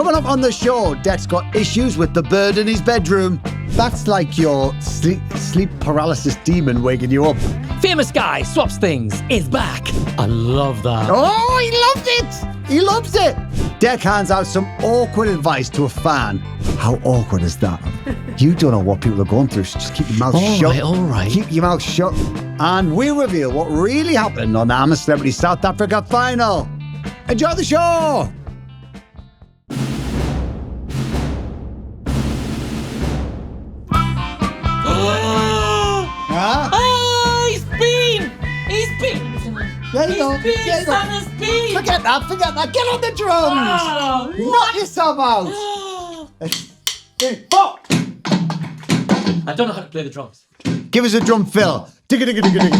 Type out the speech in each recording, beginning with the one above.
Coming up on the show, Deck's got issues with the bird in his bedroom. That's like your sleep paralysis demon waking you up. Famous Guy Swaps Things is back. I love that. Oh, he loved it. He loves it. Deck hands out some awkward advice to a fan. How awkward is that? You don't know what people are going through, so just keep your mouth shut. All right. Keep your mouth shut. And we reveal what really happened on the I'm a Celebrity South Africa final. Enjoy the show. Huh? Oh, he's been. There you go. He's on his beat. Forget that. Get on the drums. Oh, Knock yourself out. I don't know how to play the drums. Give us a drum fill. Digga, digga, digga, digga.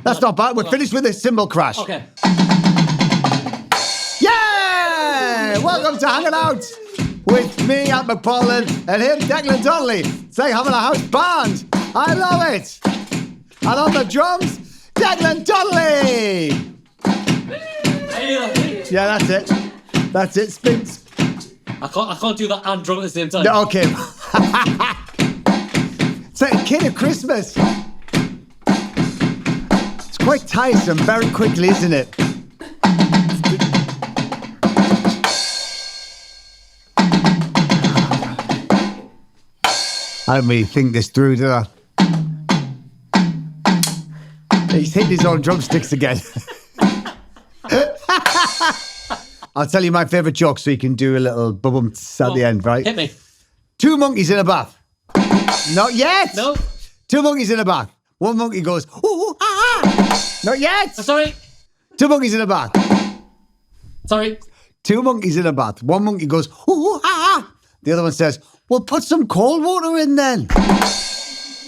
That's not bad. We're finished with this cymbal crash. Okay. Yeah! Welcome to Hanging Out with me, Ant McParlin, and him, Declan Donnelly. It's like having a house band. I love it. And on the drums, Declan Donnelly. Yeah, that's it. That's it. Spins. I can't do that and drum at the same time. No, okay. It's like a kid at Christmas. It's quite tiresome very quickly, isn't it? I don't really think this through, did I? He's hitting his own drumsticks again. I'll tell you my favourite joke so you can do a little bum at the end, right? Hit me. 2 monkeys in a bath. Not yet. No. 2 monkeys in a bath. One monkey goes, ooh, ah, ah. Not yet. Sorry. 2 monkeys in a bath. Sorry. 2 monkeys in a bath. One monkey goes, ooh, ah, ah. The other one says, well, put some cold water in then.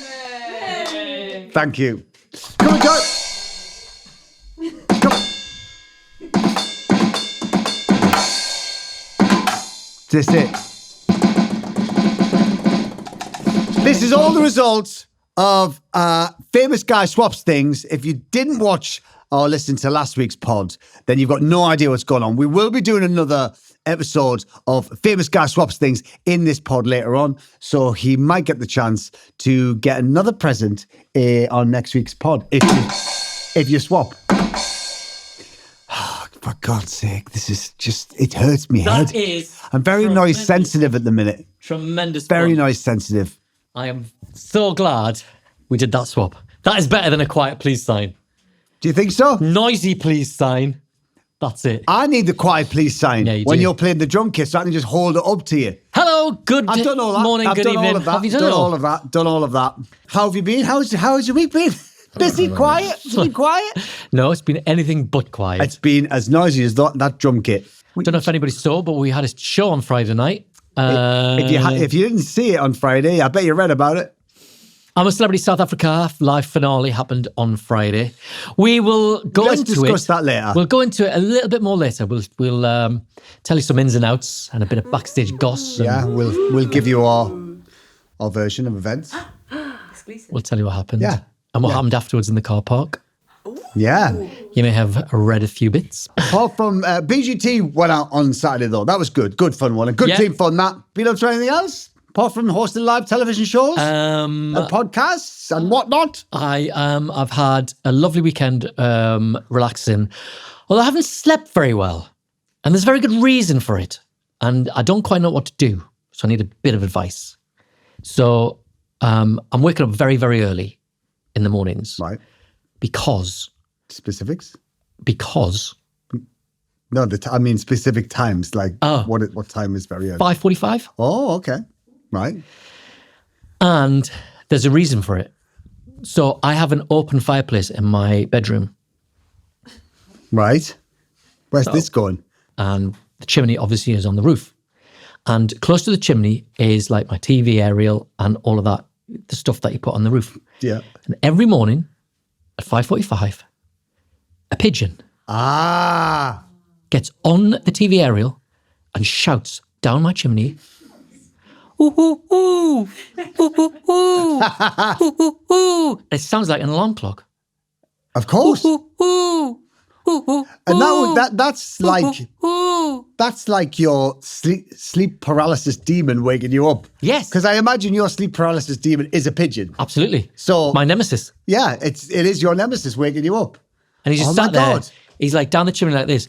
Hey. Thank you. Come on, John. Come on. This is it. This is all the results of Famous Guy Swaps Things. If you didn't watch or listen to last week's pod, then you've got no idea what's going on. We will be doing another episode of Famous Guy Swaps Things in this pod later on, so he might get the chance to get another present on next week's pod if you swap. For God's sake, this is just, it hurts me head. I'm very noise sensitive at the minute. Tremendous. Very fun. noise sensitive. I am so glad we did that swap. That is better than a quiet please sign. Do you think so? Noisy please sign. That's it. I need the quiet please sign when you're playing the drum kit so I can just hold it up to you. Hello, good I've done all that. morning, I've good done evening. all of that. Have you done all of that? Done all of that. How have you been? How's your week been? Busy, quiet? It's been quiet? No, it's been anything but quiet. It's been as noisy as that drum kit. Don't know if anybody saw, but we had a show on Friday night. If you didn't see it on Friday, I bet you read about it. I'm a Celebrity South Africa live finale happened on Friday. We will go Let's into discuss that later. We'll go into it a little bit more later. We'll tell you some ins and outs and a bit of backstage goss. Yeah, we'll give you our version of events. We'll tell you what happened. Yeah. And what happened afterwards in the car park. Yeah. You may have read a few bits. Apart from BGT went out on Saturday though. That was good. Good fun one. A good team fun that. Been up to anything else? Apart from hosting live television shows and podcasts and whatnot? I've had a lovely weekend relaxing. Although I haven't slept very well. And there's a very good reason for it. And I don't quite know what to do. So I need a bit of advice. So I'm waking up very, very early in the mornings. Right. Because. Specifics? Because. No, I mean specific times. Like what time is very early? 5:45. Oh, okay. Right. And there's a reason for it. So I have an open fireplace in my bedroom. Right. Where's this going? And the chimney obviously is on the roof. And close to the chimney is like my TV aerial and all of that, the stuff that you put on the roof. Yeah. And every morning at 5:45, a pigeon gets on the TV aerial and shouts down my chimney, ooh, ooh, ooh, ooh, ooh, ooh, ooh, ooh, ooh. It sounds like an alarm clock. Of course. Ooh, ooh, ooh, And that's like your sleep paralysis demon waking you up. Yes. Because I imagine your sleep paralysis demon is a pigeon. Absolutely. So my nemesis. Yeah, it is your nemesis waking you up. And he's just sat there. He's like down the chimney like this.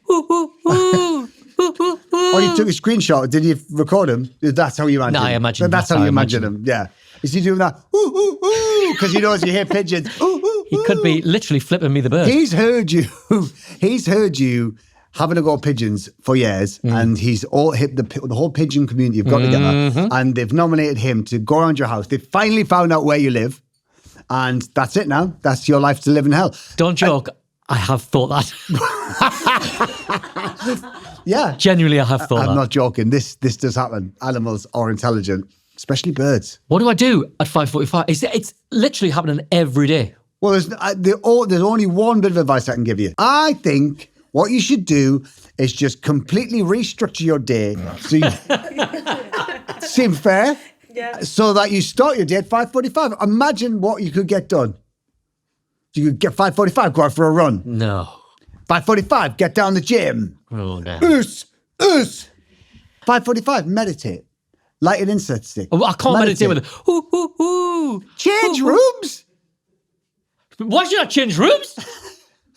Oh, you took a screenshot. Did you record him? That's how you imagine him. No, I imagine. That's how you imagine him. Yeah. Is he doing that? Because he knows you hear pigeons. He could be literally flipping me the bird. He's heard you. He's heard you having a go at pigeons for years, and he's all hit the whole pigeon community have got together, and they've nominated him to go around your house. They finally found out where you live, and that's it now. That's your life to live in hell. Don't joke. I have thought that. Yeah. Genuinely, I have thought that. I'm not joking. This does happen. Animals are intelligent, especially birds. What do I do at 5:45? It's literally happening every day. Well, there's only one bit of advice I can give you. I think what you should do is just completely restructure your day. So you, seem fair? Yeah. So that you start your day at 5:45. Imagine what you could get done. You could get 5:45, go out for a run. No. 5:45, get down the gym. Oh, no. 5:45, meditate. Light an incense stick. Oh, I can't meditate with it. Change rooms. Why should I change rooms?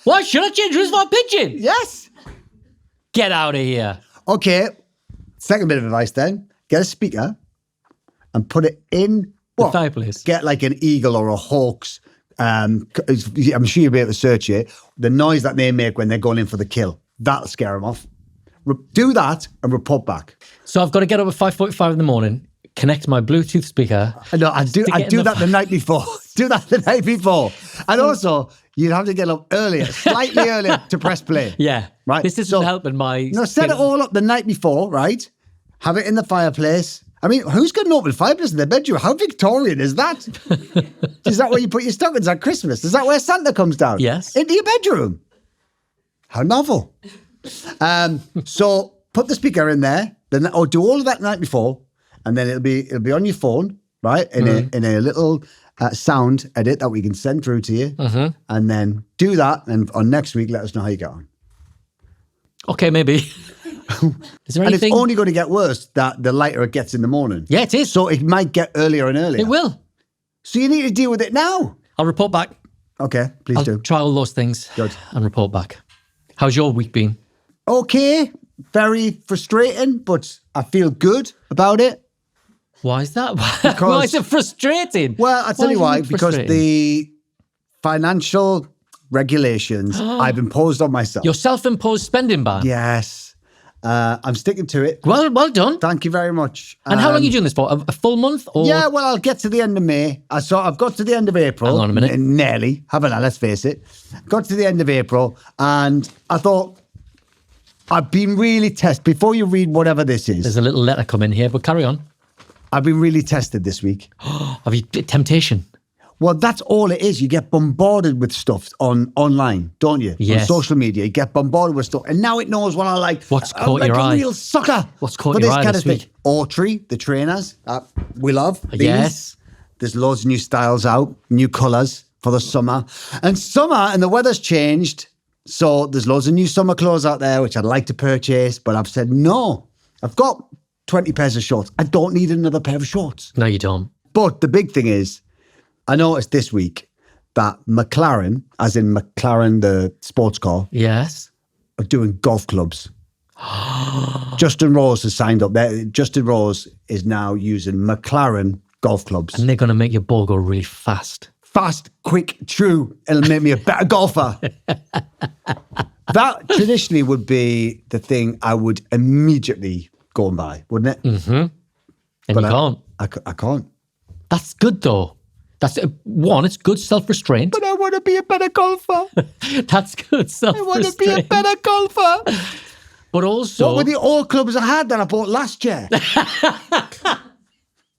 Why should I change rooms for a pigeon? Yes. Get out of here. Okay. Second bit of advice then. Get a speaker and put it in The fireplace. Get like an eagle or a hawk's. I'm sure you'll be able to search it. The noise that they make when they're going in for the kill. That'll scare them off. Do that and report back. So I've got to get up at 5:45 in the morning, connect my Bluetooth speaker. No, I do that the night before. Do that the night before. And also, you'd have to get up earlier, slightly earlier to press play. Yeah. Right. This isn't helping my... No, set it all up the night before, right? Have it in the fireplace. I mean, who's got an open fireplace in their bedroom? How Victorian is that? Is that where you put your stockings at Christmas? Is that where Santa comes down? Yes. Into your bedroom. How novel. So put the speaker in there, or do all of that the night before, and then it'll be on your phone, right? In a little sound edit that we can send through to you, and then do that. And on next week, let us know how you get on. Okay, maybe. Is there And anything? it's only going to get worse that the lighter it gets in the morning. Yeah, it is. So it might get earlier and earlier. It will. So you need to deal with it now. I'll report back. Okay, please I'll do. try all those things. Good. And report back. How's your week been? Okay, very frustrating, but I feel good about it. Why is that? Why is it frustrating? Well, I'll tell you why. is it Because frustrating? the financial regulations I've imposed on myself. Your self-imposed spending ban. Yes. I'm sticking to it. Well done. Thank you very much. And how long are you doing this for? A full month? Or? Yeah, well, I'll get to the end of May. I've got to the end of April. Hang on a minute. Nearly. Haven't I? Let's face it. Got to the end of April, and I thought, I've been really tested. Before you read whatever this is, There's a little letter come in here, but carry on. I've been really tested this week. Have you temptation? Well, that's all it is. You get bombarded with stuff online, don't you? Yes. On social media, you get bombarded with stuff. And now it knows what I like. What's I'm caught like your a eye? real sucker. What's caught for your this eye kind this of thing. week? Autry, the trainers, we love. These. Yes. There's loads of new styles out, new colours for the summer. And the weather's changed. So there's loads of new summer clothes out there, which I'd like to purchase. But I've said, no, I've got 20 pairs of shorts. I don't need another pair of shorts. No, you don't. But the big thing is, I noticed this week that McLaren, as in McLaren, the sports car, Yes. are doing golf clubs. Justin Rose has signed up there. Justin Rose is now using McLaren golf clubs. And they're going to make your ball go really fast. Fast, quick, true. It'll make me a better golfer. That traditionally would be the thing I would immediately go and buy, wouldn't it? Mm-hmm. And But you can't. I can't. That's good, though. That's one, it's good self-restraint. But I want to be a better golfer. That's good I want to be a self-restraint. better golfer. But also... What were the all clubs I had that I bought last year?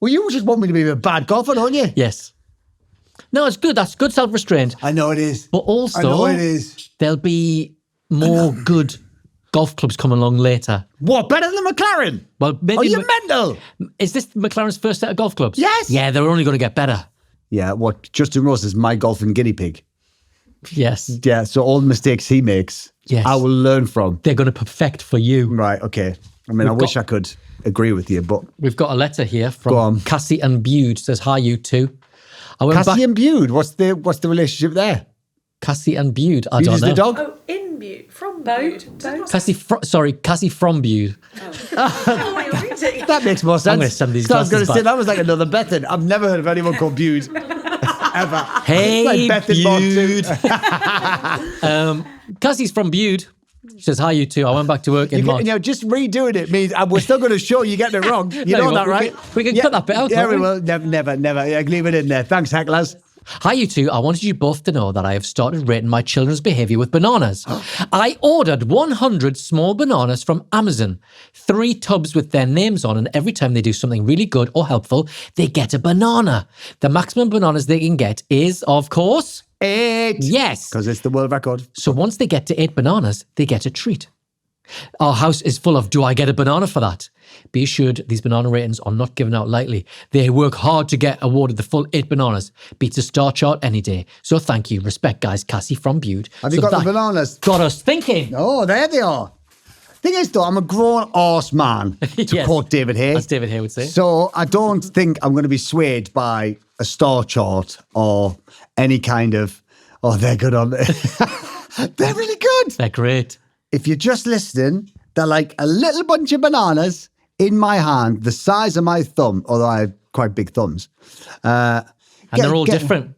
Well, you just want me to be a bad golfer, don't you? Yes. No, it's good. That's good self-restraint. I know it is. But also... I know it is. There'll be more good golf clubs coming along later. What, better than McLaren? Well, maybe... Are you mental? Is this McLaren's first set of golf clubs? Yes. Yeah, they're only going to get better. Yeah, what, Justin Rose is my golfing guinea pig. Yes. Yeah, so all the mistakes he makes, Yes. I will learn from. They're going to perfect for you. Right, okay. I mean, I wish I could agree with you, but... We've got a letter here Go on. from Cassie and Bude. Says, hi, you two. I went Cassie back... and Bude, what's the relationship there? Cassie and Bude. I Bude don't is know. the dog? Oh, in Bude. From Bude. Cassie from Bude. Oh, you're reading. That makes more sense. I'm going to send these So I was going glasses to say, back. that was like another Bethan. I've never heard of anyone called Bude. Ever. Hey, Like Bethan Bude. Cassie's from Bude. She says, hi, you two. I went back to work in March. Just redoing it means we're still going to show you getting it wrong. You No, know we that, won't. right? We can cut that bit out, Yeah, can't we we? will. Never. Yeah, leave it in there. Thanks, hecklers. Hi, you two. I wanted you both to know that I have started rating my children's behaviour with bananas. I ordered 100 small bananas from Amazon, 3 tubs with their names on, and every time they do something really good or helpful, they get a banana. The maximum bananas they can get is, of course, 8. yes. Because it's the world record. So once they get to 8 bananas, they get a treat. Our house is full of, do I get a banana for that? Be assured these banana ratings are not given out lightly. They work hard to get awarded the full 8 bananas. Beats a star chart any day. So thank you. Respect, guys. Cassie from Bude. Have you got the bananas? Got us thinking. Oh, there they are. Thing is, though, I'm a grown arse man, to Yes. quote David Hay. As David Hay would say. So I don't think I'm going to be swayed by a star chart or any kind of, oh, they're good on there. They're really good. They're great. If you're just listening, they're like a little bunch of bananas in my hand, the size of my thumb, although I have quite big thumbs. And they're all different.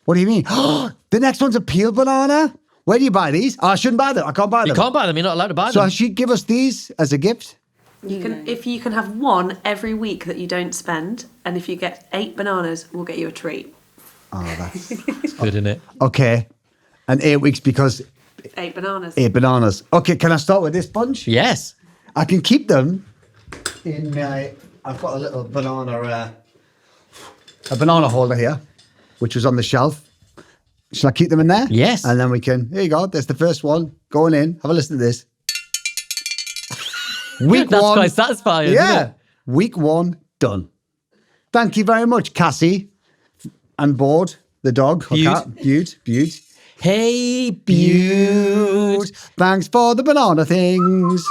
What do you mean? The next one's a peeled banana? Where do you buy these? Oh, I shouldn't buy them. I can't buy them. You can't buy them. You're not allowed to buy So them. she give us these as a gift? If you can have one every week that you don't spend, and if you get 8 bananas, we'll get you a treat. Oh, that's... It's good, isn't it? Okay. And 8 weeks because 8 bananas. 8 bananas. Okay, can I start with this bunch? Yes. I can keep them in my... I've got a little banana... a banana holder here, which was on the shelf. Shall I keep them in there? Yes. And then we can... Here you go. There's the first one. Going in. Have a listen to this. Week That's 1. quite satisfying, isn't Yeah. it? Week 1, done. Thank you very much, Cassie. And Board, the dog. or Bude. cat. Bude. Hey, Bude. Bude. Thanks for the banana things.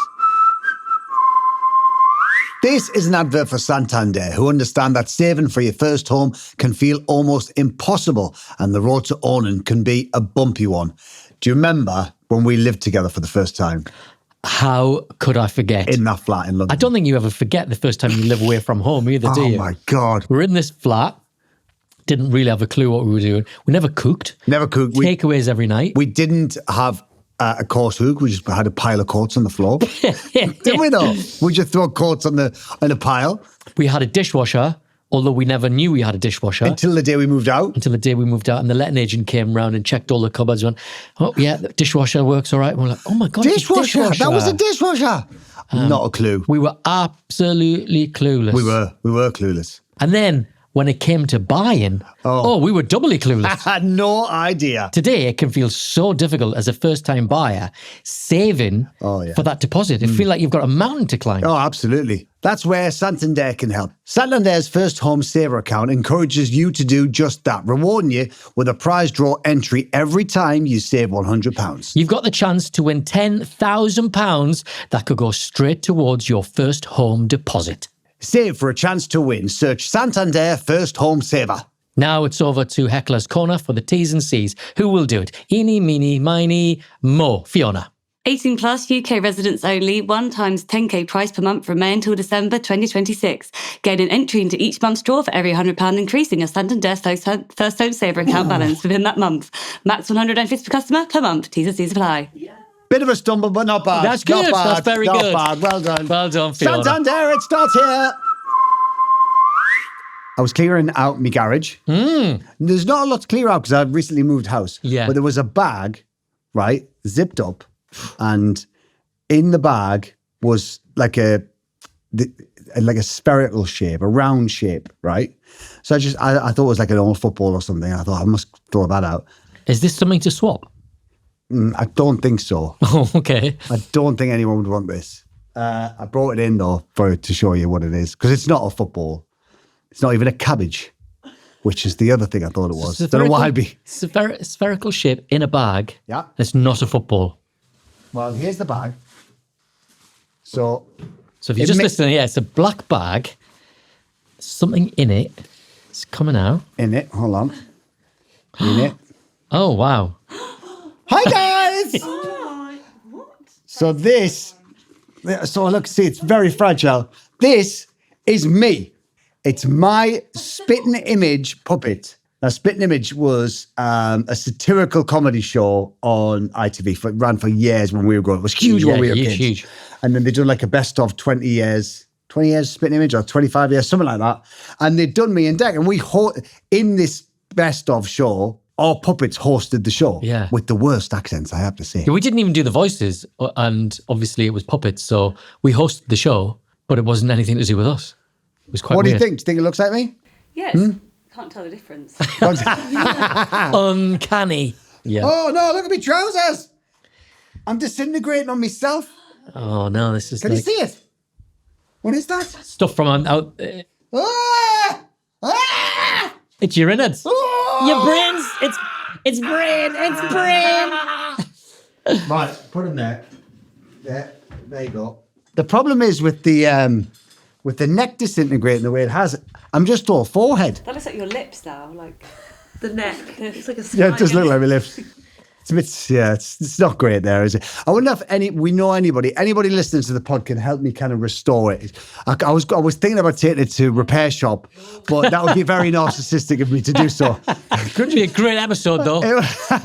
This is an advert for Santander, who understand that saving for your first home can feel almost impossible and the road to owning can be a bumpy one. Do you remember when we lived together for the first time How could I forget? in that flat in London? I don't think you ever forget the first time you live away from home either, do Oh you? my God. We were in this flat, didn't really have a clue what we were doing. We never cooked. Never cooked. Takeaways every night. We didn't have a course hook. We just had a pile of coats on the floor. Did we though? We just throw coats on a pile We had a dishwasher, although we never knew we had a dishwasher. until the day we moved out. Until the day we moved out and the letting agent came round and checked all the cupboards and went, oh, yeah, the dishwasher works all right. And we're like, oh my God, it's a Dishwasher. That was a dishwasher. Not a clue. We were absolutely clueless. We were clueless. And then when it came to buying, we were doubly clueless. I had no idea. Today, it can feel so difficult as a first-time buyer saving for that deposit. It feels like you've got a mountain to climb. Oh, absolutely. That's where Santander can help. Santander's first home saver account encourages you to do just that, rewarding you with a prize draw entry every time you save £100. You've got the chance to win £10,000 that could go straight towards your first home deposit. Save for a chance to win. Search Santander First Home Saver. Now it's over to Heckler's Corner for the T's and C's. Who will do it? Eeny, meeny, miny, mo. Fiona. 18 plus UK residents only, 1 times 10k price per month from May until December 2026. Gain an entry into each month's draw for every £100 increase in your Santander First Home Saver account balance within that month. Max 100 entries per customer per month. T's and C's apply. Bit of a stumble, but not bad. That's good. Not bad. That's very not good. Bad. Well done. Well done, Fiona. Santander, it starts here. I was clearing out my garage. There's not a lot to clear out because I've recently moved house. Yeah. But there was a bag, right, zipped up, and in the bag was like a spherical shape, a round shape, right? So I thought it was like an old football or something. I thought I must throw that out. Is this something to swap? I don't think so. Oh, okay. I don't think anyone would want this. I brought it in though to show you what it is because it's not a football. It's not even a cabbage. which is the other thing I thought it was. Don't know why I'd be. Spherical shape in a bag. Yeah. It's not a football. Well, here's the bag. So if you're just listening, it's a black bag. Something in it. It's coming out. In it. Hold on. In it. Oh, wow. Hi, guys. So this. So look, see, it's very fragile. This is me. It's my spitting image puppet. Now, Spitting Image was a satirical comedy show on ITV. It ran for years when we were growing up. It was huge when we were kids. Huge. And then they done like a best of 20 years Spitting Image, or 25 years, something like that. And they'd done me and Deck. And in this best of show, our puppets hosted the show. Yeah. With the worst accents, I have to say. Yeah, we didn't even do the voices. And obviously it was puppets. So we hosted the show, but it wasn't anything to do with us. It was quite What weird. do you think? Do you think it looks like me? Yes. Can't tell the difference. Uncanny. Yeah. Oh, no, look at me trousers. I'm disintegrating on myself. Oh, no, this is Can you see it? What is that? stuff from out. Ah! Ah! It's your innards. Oh! Your brains. It's brain. It's brain. Right, put them there. There you go. The problem is with the neck disintegrating the way it has, I'm just all forehead. That looks like your lips now, like The neck. It's like a Yeah, it does look like my lips. It's a bit, it's not great there, is it? I wonder if anybody listening to the pod can help me kind of restore it. I was thinking about taking it to repair shop, but that would be very narcissistic of me to do so. Could be a great episode, though.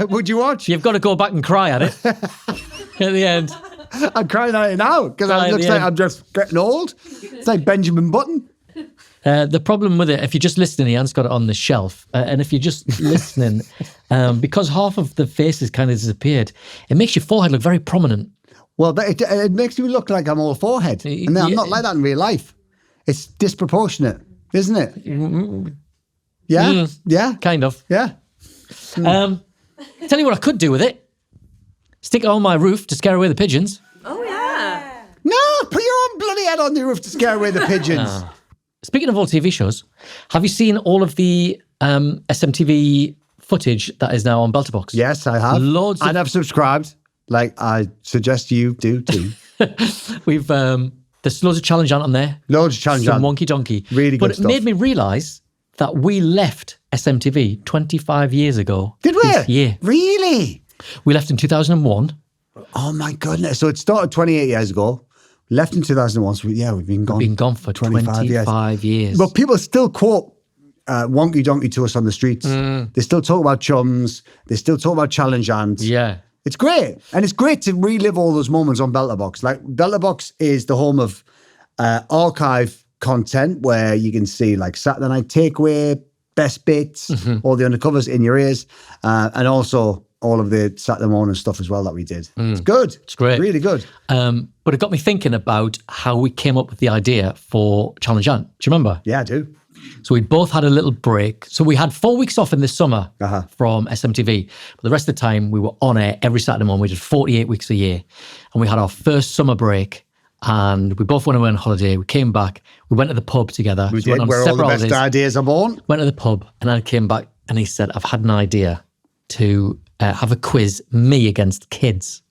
Would you watch? You've got to go back and cry at it at the end. I'm crying at it now because Cry it at looks the like end. I'm just getting old. It's like Benjamin Button. The problem with it, if you're just listening, Ian's got it on the shelf. And if you're just listening, because half of the face has kind of disappeared, it makes your forehead look very prominent. Well, it makes me look like I'm all forehead. And I'm not like that in real life. It's disproportionate, isn't it? Yeah? Yeah? Kind of. Yeah? Tell you what I could do with it. Stick it on my roof to scare away the pigeons. Oh, yeah. No, put your own bloody head on the roof to scare away the pigeons. Speaking of old TV shows, have you seen all of the SMTV footage that is now on Belta Box? Yes, I have. Loads of- And I've subscribed. Like I suggest you do too. We've there's loads of challenge on there. Loads of challenge Some on. wonky donkey. Really but good it stuff. made me realise that we left SMTV 25 years ago. Did we? This year. Really? We left in 2001. Oh my goodness. So it started 28 years ago. Left in 2001. So we've been gone. Been gone for 25 years. But people still quote Wonky Donkey to us on the streets. They still talk about chums. They still talk about challenge ants. Yeah. It's great. And it's great to relive all those moments on Belta Box. Like, Belta Box is the home of archive content where you can see, like, Saturday Night Takeaway, best bits, all the undercovers in your ears, and also all of the Saturday morning stuff as well that we did. It's good. It's great. Really good. But it got me thinking about how we came up with the idea for Challenge Ant. Do you remember? Yeah, I do. So we both had a little break. So we had 4 weeks off in the summer from SMTV. But the rest of the time, we were on air every Saturday morning. We did 48 weeks a year. And we had our first summer break. And we both went away on holiday. We came back. We went to the pub together. We So went did, on where all the several best holidays. ideas are born. Went to the pub. And then I came back and he said, I've had an idea to have a quiz, me against kids.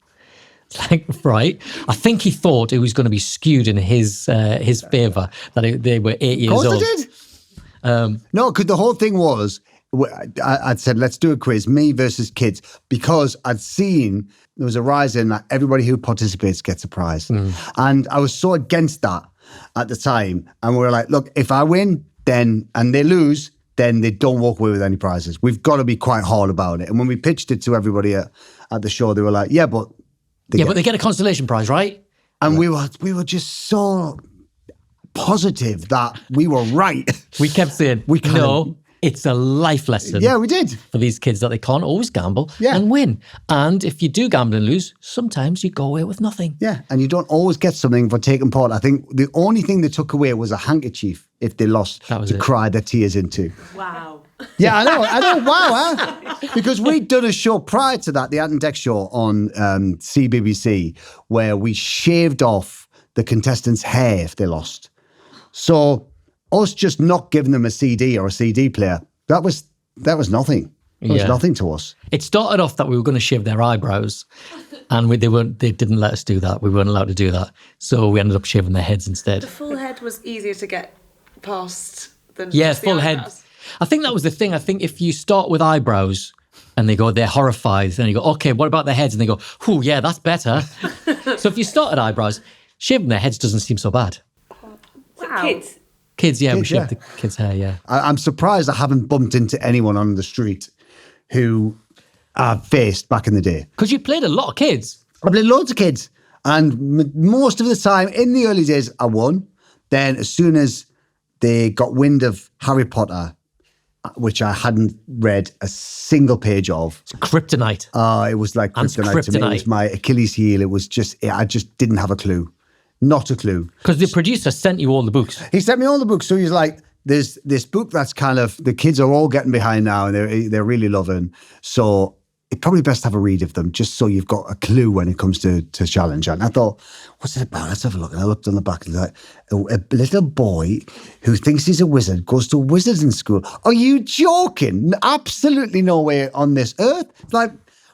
It's like, right. I think he thought it was going to be skewed in his favour, that they were 8 years old. Of course they did. No, because the whole thing was, I'd said, let's do a quiz, me versus kids, because I'd seen there was a rise in that everybody who participates gets a prize. And I was so against that at the time. And we were like, look, if I win, then, and they lose, then they don't walk away with any prizes. We've got to be quite hard about it. And when we pitched it to everybody at the show, they were like, yeah, but they get a consolation prize, right? And we were just so positive that we were right. We kept saying, no, it's a life lesson. Yeah, we did. For these kids that they can't always gamble Yeah. and win. And if you do gamble and lose, sometimes you go away with nothing. Yeah, and you don't always get something for taking part. I think the only thing they took away was a handkerchief if they lost That was to it. cry their tears into. Wow. Yeah, I know. Wow, huh? Because we'd done a show prior to that, the Ant and Deck show on CBBC, where we shaved off the contestants' hair if they lost. So us just not giving them a CD or a CD player That was nothing. It was Yeah. nothing to us. It started off that we were going to shave their eyebrows, and they didn't let us do that. We weren't allowed to do that, so we ended up shaving their heads instead. The full head was easier to get past than Yeah, just the full head. eyebrows. I think that was the thing. I think if you start with eyebrows and they're horrified, then you go, okay, what about their heads? And they go, oh yeah, that's better. So if you start at eyebrows, shaving their heads doesn't seem so bad. Wow. Kids, yeah, we Kids, yeah. shaved the kids' hair, yeah. I'm surprised I haven't bumped into anyone on the street who I've faced back in the day. Because you played a lot of kids. I played loads of kids, and most of the time in the early days, I won. Then, as soon as they got wind of Harry Potter, which I hadn't read a single page of, It's kryptonite. it was like And kryptonite to me. It was kryptonite. my Achilles heel. It was just, I just didn't have a clue. Not a clue. Because the producer sent you all the books. He sent me all the books. So he's like, there's this book that's kind of, the kids are all getting behind now and they're really loving. So it's probably best to have a read of them just so you've got a clue when it comes to challenge. And I thought, what's it about? Let's have a look. And I looked on the back and like, a little boy who thinks he's a wizard goes to wizarding school. Are you joking? Absolutely no way on this earth. It's like,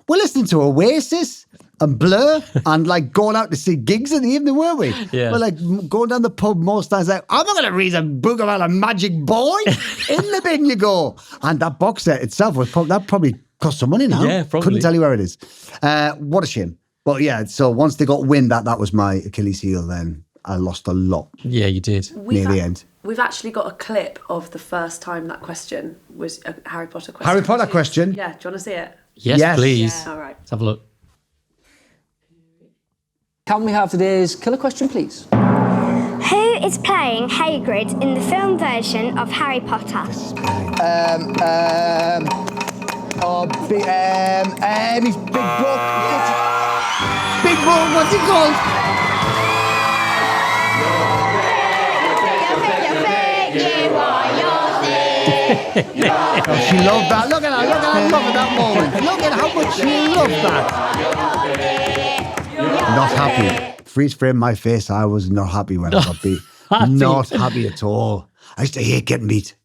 we're listening to Oasis and Blur and like going out to see gigs in the evening, weren't we? Yeah. We're like going down the pub most times like, I'm not going to read a book about a magic boy. In the bin you go. And that box set itself that probably cost some money now. Yeah, probably. Couldn't tell you where it is. What a shame. But yeah, so once they got wind that was my Achilles heel, then I lost a lot Yeah, you did. near the end. We've actually got a clip of the first time that question was a Harry Potter question. Harry Potter question? Yeah, do you want to see it? Yes, please. All right. Let's have a look. Can we have today's killer question, please? Who is playing Hagrid in the film version of Harry Potter? He's Big Brook. Big Brook, what's he called? She loved that. Look at her loving that moment. Look at how much she loved that. Not happy. Freeze frame my face. I was not happy when I got beat. Happy. Not happy at all. I used to hate getting beat.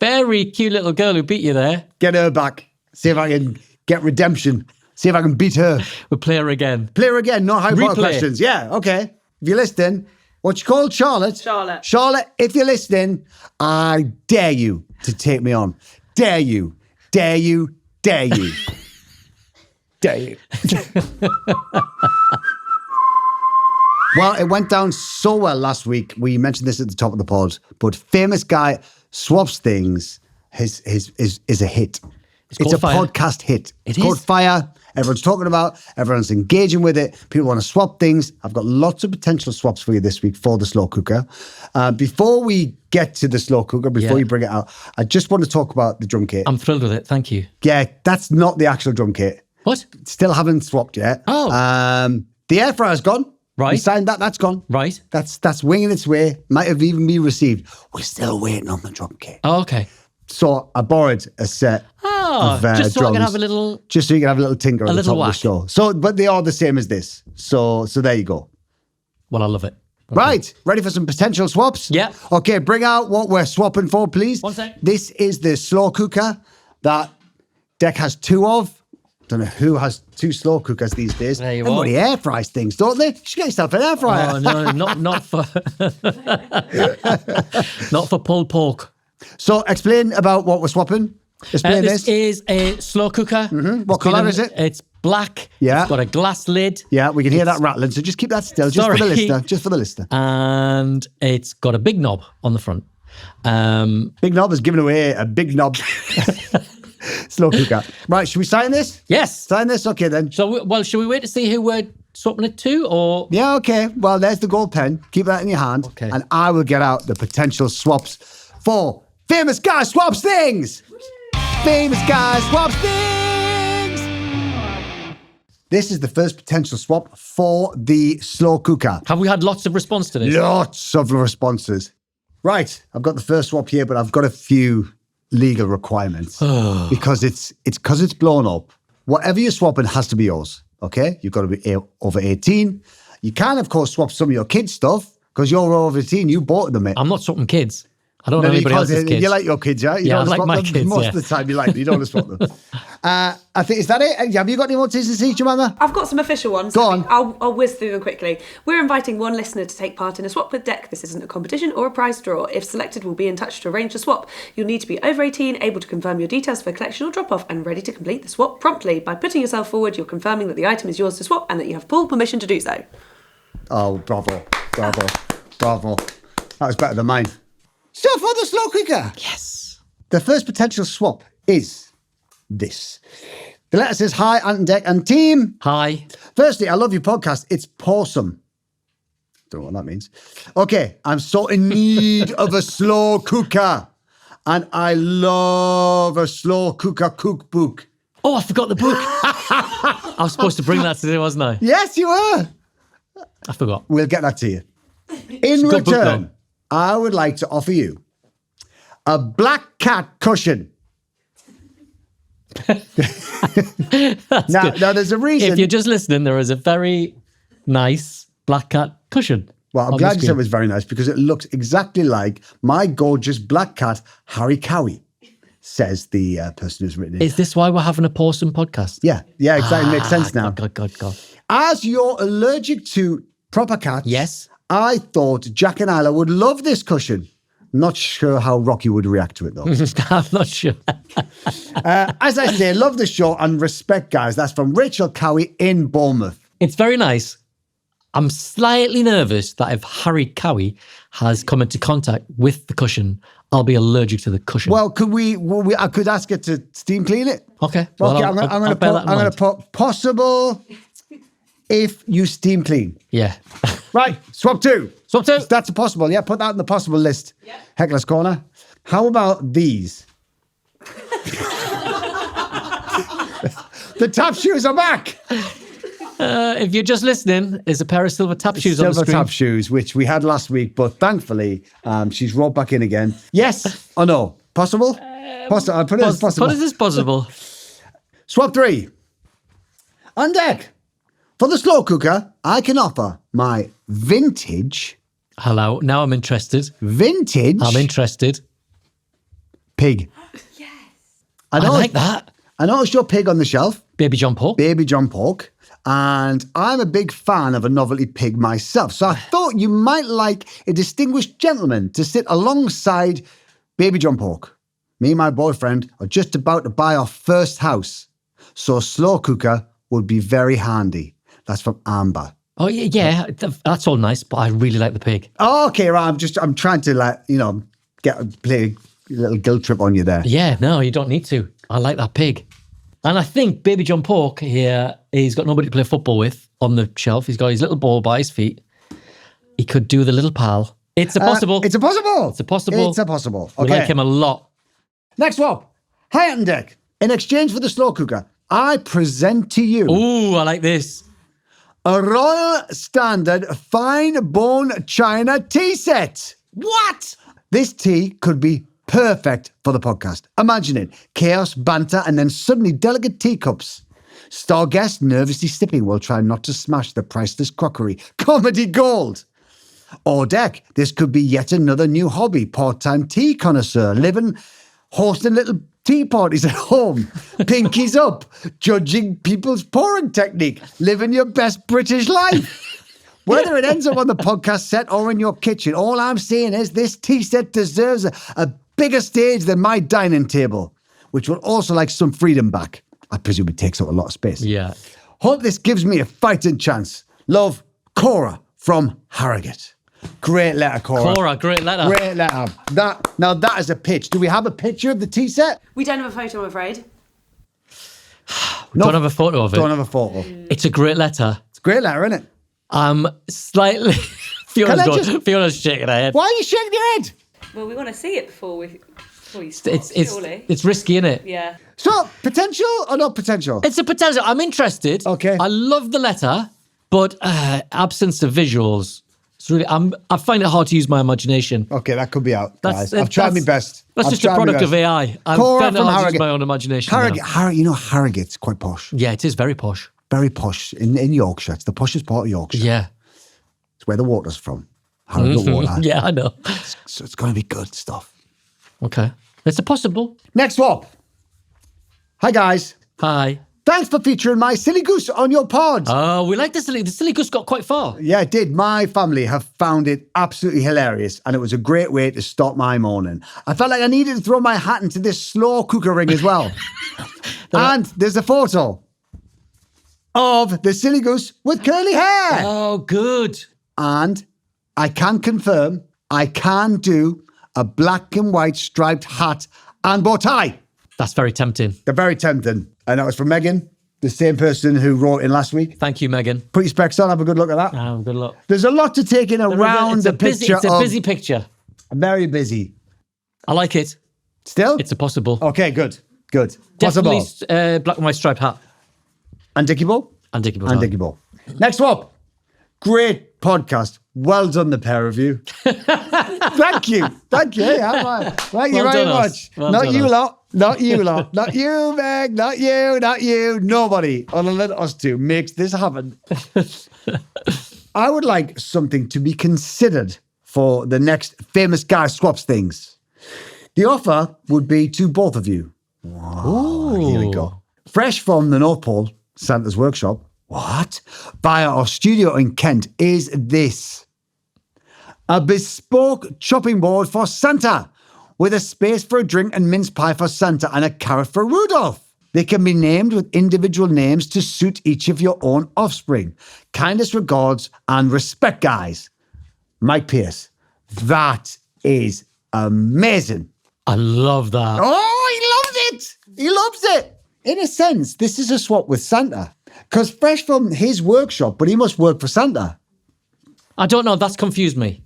Very cute little girl who beat you there. Get her back. See if I can get redemption. See if I can beat her. We'll play her again. Play her again. No Harry Potter Replay. questions. Yeah, okay. If you're listening, what you called Charlotte? Charlotte. Charlotte, if you're listening, I dare you to take me on. Dare you. Dare you. Dare you. Dare you. Well, it went down so well last week. We mentioned this at the top of the pod, but Famous Guy Swaps Things is a hit. It's called a Fire. podcast hit. It It's called is. Fire. Everyone's talking about, everyone's engaging with it. People want to swap things. I've got lots of potential swaps for you this week for the slow cooker. Before we get to the slow cooker, before Yeah. you bring it out, I just want to talk about the drum kit. I'm thrilled with it. Thank you. Yeah, that's not the actual drum kit. What? Still haven't swapped yet. Oh. The air fryer's gone. Right. We signed that. That's gone. Right. That's winging its way. Might have even been received. We're still waiting on the drum kit. Oh, okay. So I borrowed a set Oh, of just so I can drums, have a little... just so you can have a little tinker at the little top of the whack. show. So, but they are the same as this. So there you go. Well, I love it. Right, ready for some potential swaps? Yeah. Okay, bring out what we're swapping for, please. One sec. This is the slow cooker that Deck has two of. Don't know who has two slow cookers these days. There you Everybody are. air fries things, don't they? You should get yourself an air fryer. Oh, no, not for... not for pulled pork. So explain about what we're swapping. Explain This this. is a slow cooker. What It's been colour in- is it? It's black. Yeah. It's got a glass lid. Yeah, we can hear that rattling, so just keep that still, just for the Sorry. listener. Just for the listener. And it's got a big knob on the front. Big Knob has given away a big knob slow cooker. Right, should we sign this? Yes. Sign this? Okay then. So, well, should we wait to see who we're swapping it to, or... Yeah, okay. Well, there's the gold pen. Keep that in your hand. Okay. And I will get out the potential swaps for Famous Guy Swaps Things. Famous Guy Swaps Things. This is the first potential swap for the slow cooker. Have we had lots of response to this? Lots of responses. Right, I've got the first swap here, but I've got a few legal requirements because it's blown up. Whatever you're swapping has to be yours. Okay, you've got to be over 18. You can, of course, swap some of your kids' stuff because you're over 18. You bought them. I'm not swapping kids. I don't know anybody else's kids. You like your kids, yeah? You Yeah, don't I like swap my them. kids, Most yeah. of the time you like them. You don't want to swap them. I think, is that it? Have you got any more T's and C's, Jemima? I've got some official ones. Go on. I'll whiz through them quickly. We're inviting one listener to take part in a swap with Deck. This isn't a competition or a prize draw. If selected, we'll be in touch to arrange the swap. You'll need to be over 18, able to confirm your details for collection or drop-off, and ready to complete the swap promptly. By putting yourself forward, you're confirming that the item is yours to swap and that you have full permission to do so. Oh, bravo. That was better than mine. So for the slow cooker. Yes. The first potential swap is this. The letter says, hi, Ant and Deck and team. Hi. Firstly, I love your podcast. It's pawsome. Don't know what that means. Okay, I'm so in need of a slow cooker. And I love a slow cooker cookbook. Oh, I forgot the book. I was supposed to bring that today, wasn't I? Yes, you were. I forgot. We'll get that to you. In a good book, return, though. I would like to offer you a black cat cushion. Now, there's a reason. If you're just listening, there is a very nice black cat cushion. Well, I'm on glad the you said it screen. was very nice because it looks exactly like my gorgeous black cat, Harry Cowie, says the person who's written it. Is this why we're having a Pawson podcast? Yeah, exactly. Makes sense now. God. As you're allergic to proper cats, Yes. I thought Jack and Isla would love this cushion. Not sure how Rocky would react to it, though. I'm not sure. As I say, love the show and respect, guys. That's from Rachel Cowie in Bournemouth. It's very nice. I'm slightly nervous that if Harry Cowie has come into contact with the cushion, I'll be allergic to the cushion. Well, I could ask her to steam clean it. okay. Okay, Well, I'm I'll going bear that in mind. to put possible if you steam clean. Yeah. Right, swap two. Swap two. That's a possible. Yeah, put that in the possible list. Yeah. Heckler's Corner. How about these? The tap shoes are back. If you're just listening, there's a pair of silver tap shoes on the Silver screen. tap shoes, which we had last week, but thankfully she's rolled back in again. Yes or no? Possible? Possible. I'll put it as possible. What is this possible? Swap three. On deck. For the slow cooker, I can offer my vintage Hello. Now I'm interested. I'm interested. Pig. Yes. I like that. I noticed your pig on the shelf, Baby John Pork. Baby John Pork, and I'm a big fan of a novelty pig myself. So I thought you might like a distinguished gentleman to sit alongside Baby John Pork. Me and my boyfriend are just about to buy our first house, so a slow cooker would be very handy. That's from Amber. Oh, yeah. That's all nice, but I really like the pig. Oh, okay, right. I'm trying to play a little guilt trip on you there. Yeah, no, you don't need to. I like that pig. And I think Baby John Pork here, he's got nobody to play football with on the shelf. He's got his little ball by his feet. He could do the little pal. It's a possible. It's a possible. It's a possible. It's a possible. We Okay. like him a lot. Next swap. Hi, Ant and Deck. In exchange for the slow cooker, I present to you Ooh, I like this. a Royal Standard fine bone china tea set. What? This tea could be perfect for the podcast. Imagine it. Chaos, banter, and then suddenly delicate teacups. Star guest nervously sipping while trying not to smash the priceless crockery. Comedy gold. Or Deck, this could be yet another new hobby. Part-time tea connoisseur, hosting little tea parties at home. Pinkies up, judging people's pouring technique. Living your best British life. Whether it ends up on the podcast set or in your kitchen, all I'm saying is this tea set deserves a bigger stage than my dining table, which will also like some freedom back. I presume it takes up a lot of space. Yeah. Hope this gives me a fighting chance. Love, Cora from Harrogate. Great letter, Cora. Cora, great letter. Great letter. That is a pitch. Do we have a picture of the tea set? We don't have a photo, I'm afraid. No. Don't have a photo of it. Don't have a photo. It's a great letter. It's a great letter, isn't it? I'm slightly... Fiona's shaking her head. Why are you shaking your head? Well, we want to see it before you start, surely. It's risky, innit? Yeah. So, potential or not potential? It's a potential. I'm interested. Okay. I love the letter, but absence of visuals. It's really. I find it hard to use my imagination. Okay, that could be out, guys. That's- I've tried my best. That's I've just a tried my product of best. AI. I'm Cora finding it from hard to use Harrogate. my own imagination. now. Harrogate's quite posh. Yeah, it is very posh. Very posh in Yorkshire. It's the poshest part of Yorkshire. Yeah. It's where the water's from. Harrogate water. Yeah, I know. So it's going to be good stuff. Okay. It's a possible. Next swap. Hi, guys. Hi. Thanks for featuring my silly goose on your pod. Oh, we like the silly goose got quite far. Yeah, it did. My family have found it absolutely hilarious, and it was a great way to start my morning. I felt like I needed to throw my hat into this slow cooker ring as well. And there's a photo of the silly goose with curly hair. Oh, good. And I can confirm I can do a black and white striped hat and bow tie. That's very tempting. They're very tempting. And that was from Megan, the same person who wrote in last week. Thank you, Megan. Put your specs on, have a good look at that. Oh, good luck. There's a lot to take in around the picture. It's a busy picture. Very busy. I like it. Still? It's a possible. Okay, good. Good. Definitely Possible. black and white striped hat. And Dickie Ball? And Dickie Ball. And Dickie Ball. Next up. Great podcast. Well done, the pair of you. Thank you. Thank you. Yeah, thank you Well very done, much. us. Well Not done, you us. lot. Not you lot. Not you, Meg. Not you. Not you. Nobody other than us two makes this happen. I would like something to be considered for the next Famous Guy Swaps things. The offer would be to both of you. Wow, here we go. Fresh from the North Pole, Santa's workshop. What? Via our studio in Kent is this. A bespoke chopping board for Santa with a space for a drink and mince pie for Santa and a carrot for Rudolph. They can be named with individual names to suit each of your own offspring. Kindest regards and respect, guys. Mike Pierce. That is amazing. I love that. Oh, he loves it. He loves it. In a sense, this is a swap with Santa. Because fresh from his workshop, but he must work for Santa. I don't know. That's confused me.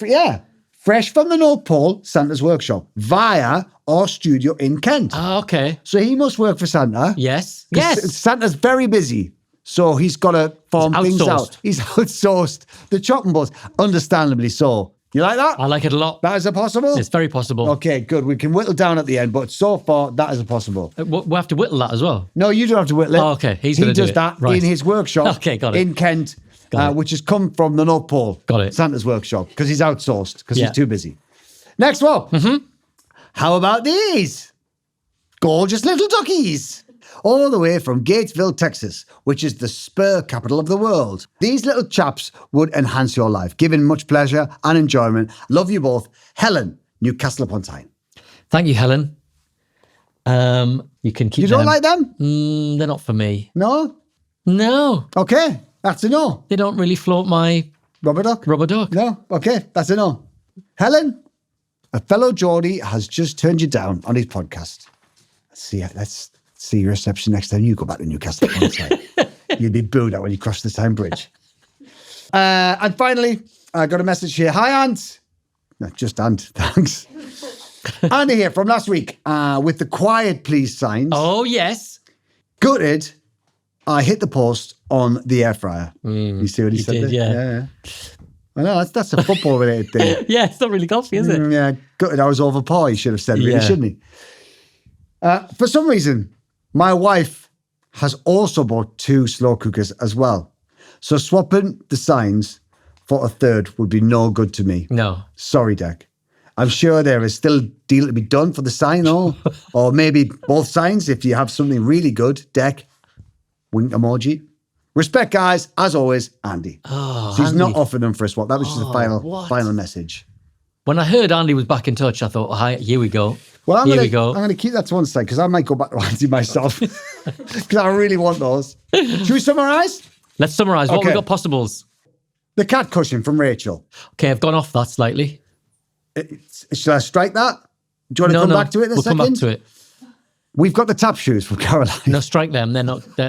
Yeah. Fresh from the North Pole, Santa's workshop, via our studio in Kent. Ah, okay. So he must work for Santa. Yes. 'Cause Yes. Santa's very busy. So he's got to farm things outsourced. out. He's outsourced the chopping boards. Understandably so. You like that? I like it a lot. That is a possible? It's very possible. Okay, good. We can whittle down at the end, but so far, that is a possible. We'll have to whittle that as well. No, you don't have to whittle it. Oh, okay. He He do does it. that Right. in his workshop Okay, got it. in Kent, Got it. which has come from the North Pole. Got it. Santa's workshop, because he's outsourced, because Yeah. he's too busy. Next one. How about these? Gorgeous little duckies. All the way from Gatesville, Texas, which is the spur capital of the world. These little chaps would enhance your life, giving much pleasure and enjoyment. Love you both. Helen, Newcastle upon Tyne. Thank you, Helen. You can keep You don't them. like them? They're not for me. No? No. Okay, that's a no. They don't really float my Rubber duck? rubber duck. No? Okay, that's a no. Helen, a fellow Geordie has just turned you down on his podcast. Let's see your reception next time you go back to Newcastle upon Tyne. You'd be booed out when you cross the Tyne Bridge. And finally, I got a message here. Hi, Ant. No, just Ant, thanks. Andy here from last week with the quiet please signs. Oh, yes. Gutted, I hit the post on the air fryer. You see what he said did, there? yeah. I know, that's a football related thing. Yeah, it's not really golfy, is it? Yeah, gutted, I was over par, he should have said, really, Yeah. shouldn't he? For some reason, my wife has also bought 2 slow cookers as well. So swapping the signs for a third would be no good to me. No. Sorry, Deck. I'm sure there is still a deal to be done for the sign, or maybe both signs if you have something really good. Deck, wink emoji. Respect, guys. As always, Andy. Oh, So he's not Andy. offering them for a swap. That was just the what? final message. When I heard Andy was back in touch, I thought, hi, here we go. Well, Here I'm we go. going to keep that to one side because I might go back to Andy myself because I really want those. Should we summarise? Let's summarise. What Okay. we've got possibles. The cat cushion from Rachel. Okay, I've gone off that slightly. Should I strike that? Do you want to come back to it in a we'll second? come back to it. We've got the tap shoes from Caroline. No, strike them.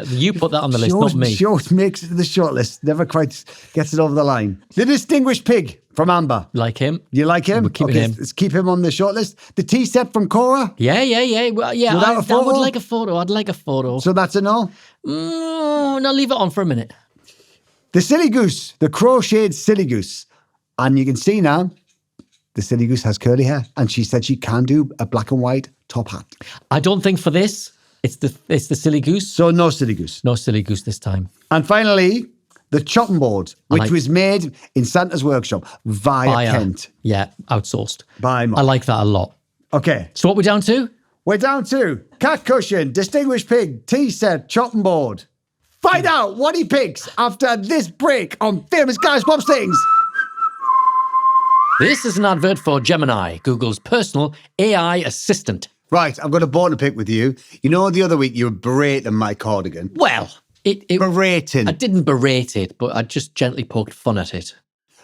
You put that on the list, not me. She always makes it to the short list. Never quite gets it over the line. The Distinguished Pig from Amber. Like him. You like him? We're keeping him. Let's keep him on the short list. The tea set from Cora. Yeah. Well, yeah, Without a I would photo? like a photo. I'd like a photo. So that's a no. No, leave it on for a minute. The Silly Goose. The crocheted Silly Goose. And you can see now, the Silly Goose has curly hair. And she said she can do a black and white top hat. I don't think for this, it's the silly goose. So no Silly Goose. No silly goose this time. And finally, the chopping board, which like- was made in Santa's workshop via Kent. Yeah, outsourced. By Mark. I like that a lot. Okay. So what we're down to? We're down to cat cushion, distinguished pig, tea set, chopping board. Find out what he picks after this break on Famous Guy Swaps Things. This is an advert for Gemini, Google's personal AI assistant. Right, I've got a bone to pick with you. You know, the other week you were berating my cardigan. Well, Berating. I didn't berate it, but I just gently poked fun at it.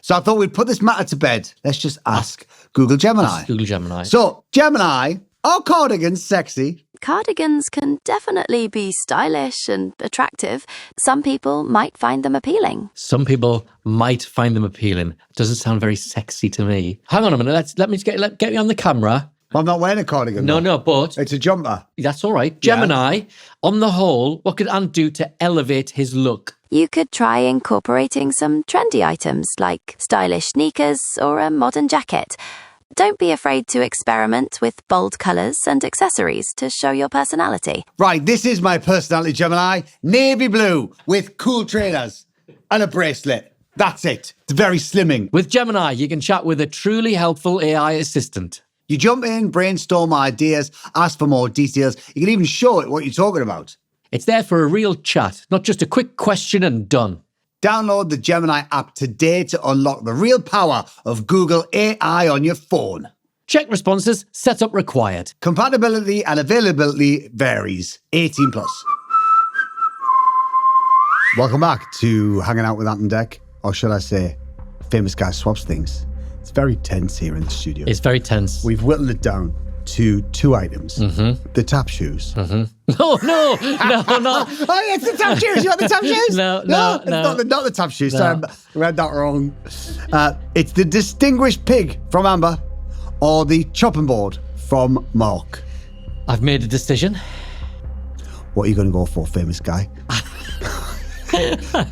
So I thought we'd put this matter to bed. Let's just ask Google Gemini. Google Gemini. So, Gemini, are cardigans sexy? Cardigans can definitely be stylish and attractive. Some people might find them appealing. Some people might find them appealing. Doesn't sound very sexy to me. Hang on a minute. Let me get you on the camera. Well, I'm not wearing a cardigan. No, but It's a jumper. that's all right. Gemini, on the whole, what could Ant do to elevate his look? You could try incorporating some trendy items like stylish sneakers or a modern jacket. Don't be afraid to experiment with bold colours and accessories to show your personality. Right, this is my personality, Gemini. Navy blue with cool trainers and a bracelet. That's it. It's very slimming. With Gemini, you can chat with a truly helpful AI assistant. You jump in, brainstorm ideas, ask for more details. You can even show it what you're talking about. It's there for a real chat, not just a quick question and done. Download the Gemini app today to unlock the real power of Google AI on your phone. Check responses, setup required. Compatibility and availability varies. 18 plus. Welcome back to Hanging Out with Ant and Dec, or should I say, Famous Guy Swaps Things. It's very tense here in the studio. It's very tense. We've whittled it down to 2 items. The tap shoes. No, no. Oh, yeah, it's the tap shoes. You want the tap shoes? No. It's not the tap shoes. Sorry, I read that wrong. It's the distinguished pig from Amber or the chopping board from Mark. I've made a decision. What are you going to go for, famous guy?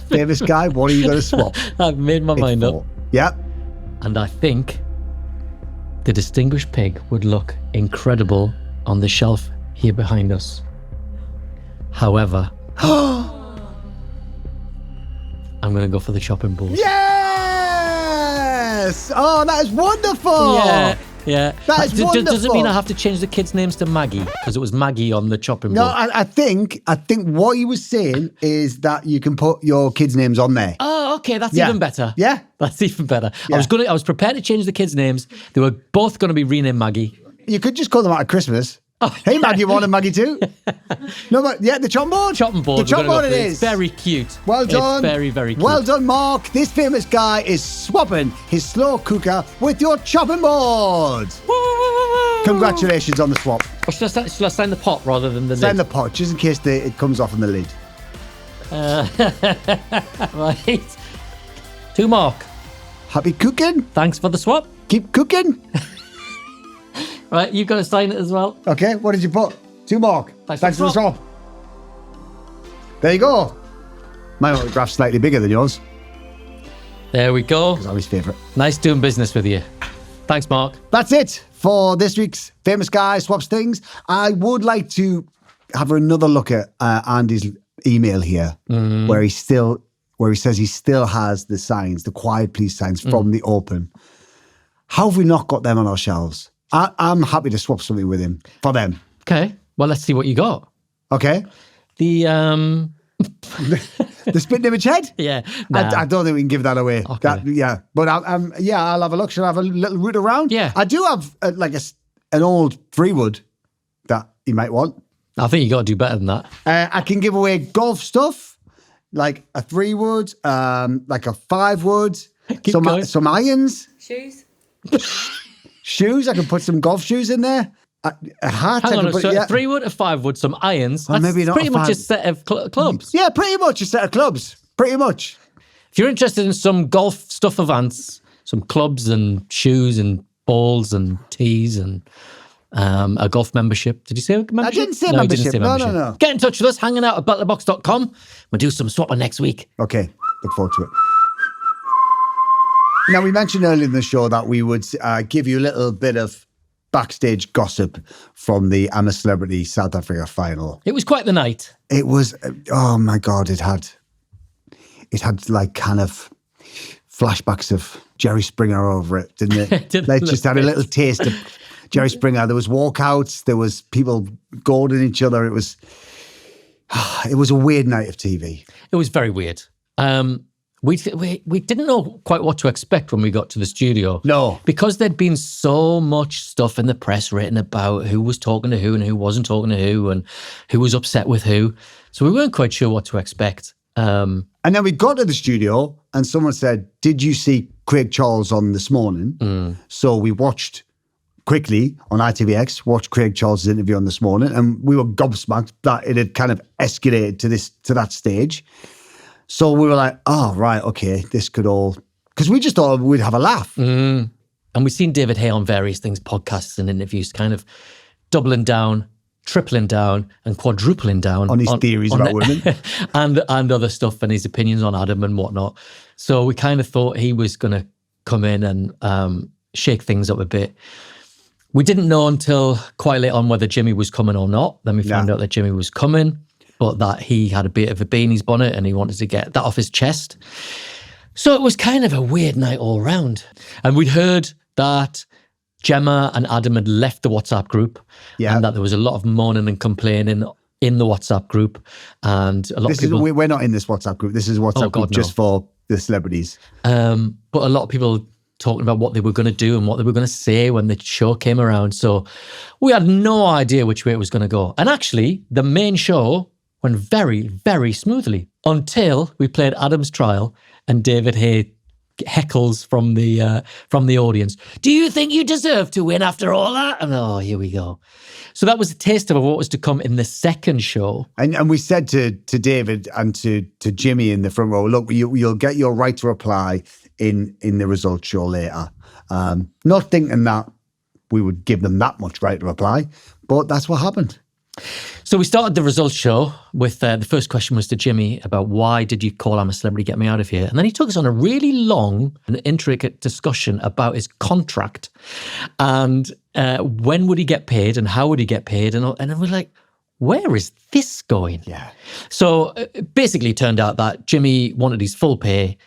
Famous guy, what are you going to swap? I've made my mind up. Yep. And I think the distinguished pig would look incredible on the shelf here behind us. However, I'm going to go for the chopping board. Yes! Oh, that is wonderful! Yeah. That is Does it wonderful. mean I have to change the kids' names to Maggie? Because it was Maggie on the chopping No, board. I think what he was saying is that you can put your kids' names on there. Oh, okay, that's Yeah. even better. Yeah? That's even better. Yeah. I was prepared to change the kids' names. They were both going to be renamed Maggie. You could just call them out at Christmas. Hey, Maggie 1 and Maggie 2. No, but yeah, the chopping board. Chopping board. The we're chopping gonna board go it for. is. It's very cute. Well done. It's very, very cute. Well done, Mark. This famous guy is swapping his slow cooker with your chopping board. Congratulations on the swap. Or should I sign the pot rather than the Sign lid? the pot, just in case it comes off in the lid. Right. To Mark. Happy cooking. Thanks for the swap. Keep cooking. Right, you've got to sign it as well. Okay, what did you put? To Mark. Thanks for the swap. There you go. My autograph's slightly bigger than yours. There we go. It's always favourite. Nice doing business with you. Thanks, Mark. That's it for this week's Famous Guy Swaps Things. I would like to have another look at Andy's email here, where he says he still has the signs, the quiet please signs from the Open. How have we not got them on our shelves? I'm happy to swap something with him for them. Okay. Well, let's see what you got. Okay. The The spitting image head? yeah. Nah. I don't think we can give that away. Okay. But I'll have a look. Should I have a little root around? Yeah. I do have an old Freewood that you might want. I think you got to do better than that. I can give away golf stuff, like a 3-wood, like a 5-wood, Keep going. some irons, Shoes. shoes. I can put some golf shoes in there. A hat. Hang I on, can put, so yeah. a 3-wood, a 5-wood, some irons. Well, That's maybe not pretty a much a 5. set of clubs. Yeah, pretty much a set of clubs. Pretty much. If you're interested in some golf stuff of Ants, some clubs and shoes and balls and tees and a golf membership. Did you say membership? I didn't say no, membership. You didn't say No, membership. no. Get in touch with us, hanging out at belterbox.com. We'll do some swapping next week. Okay, look forward to it. Now, we mentioned earlier in the show that we would give you a little bit of backstage gossip from the I'm a Celebrity South Africa final. It was quite the night. It was, oh my God, it it had like kind of flashbacks of Jerry Springer over it, didn't it? Like just had a little taste of Jerry Springer. There was walkouts, there was people goading each other. It was a weird night of TV. It was very weird. We didn't know quite what to expect when we got to the studio. No. Because there'd been so much stuff in the press written about who was talking to who and who wasn't talking to who and who was upset with who. So we weren't quite sure what to expect. And then we got to the studio and someone said, did you see Craig Charles on this morning? So we watched quickly on ITVX, watched Craig Charles' interview on this morning, and we were gobsmacked that it had kind of escalated to that stage. So we were like, oh, right, okay, this could all... Because we just thought we'd have a laugh. And we've seen David Hay on various things, podcasts and interviews, kind of doubling down, tripling down and quadrupling down. On his theories about women. and other stuff and his opinions on Adam and whatnot. So we kind of thought he was going to come in and shake things up a bit. We didn't know until quite late on whether Jimmy was coming or not. Then we found out that Jimmy was coming, but that he had a bit of a bee in his bonnet and he wanted to get that off his chest. So it was kind of a weird night all round. And we'd heard that Gemma and Adam had left the WhatsApp group and that there was a lot of moaning and complaining in the WhatsApp group. And a lot of people... We're not in this WhatsApp group. This is a WhatsApp group just for the celebrities. But a lot of people talking about what they were going to do and what they were going to say when the show came around. So we had no idea which way it was going to go. And actually, the main show went very, very smoothly until we played Adam's Trial and David Hay heckles from the audience. Do you think you deserve to win after all that? And here we go. So that was a taste of what was to come in the second show. And we said to David and to Jimmy in the front row, look, you'll get your right to reply in the results show later. Not thinking that we would give them that much right to reply, but that's what happened. So we started the results show with the first question was to Jimmy about why did you call I'm a Celebrity, Get Me Out of Here? And then he took us on a really long and intricate discussion about his contract and when would he get paid and how would he get paid? And we're like, where is this going? Yeah. So basically it turned out that Jimmy wanted his full pay.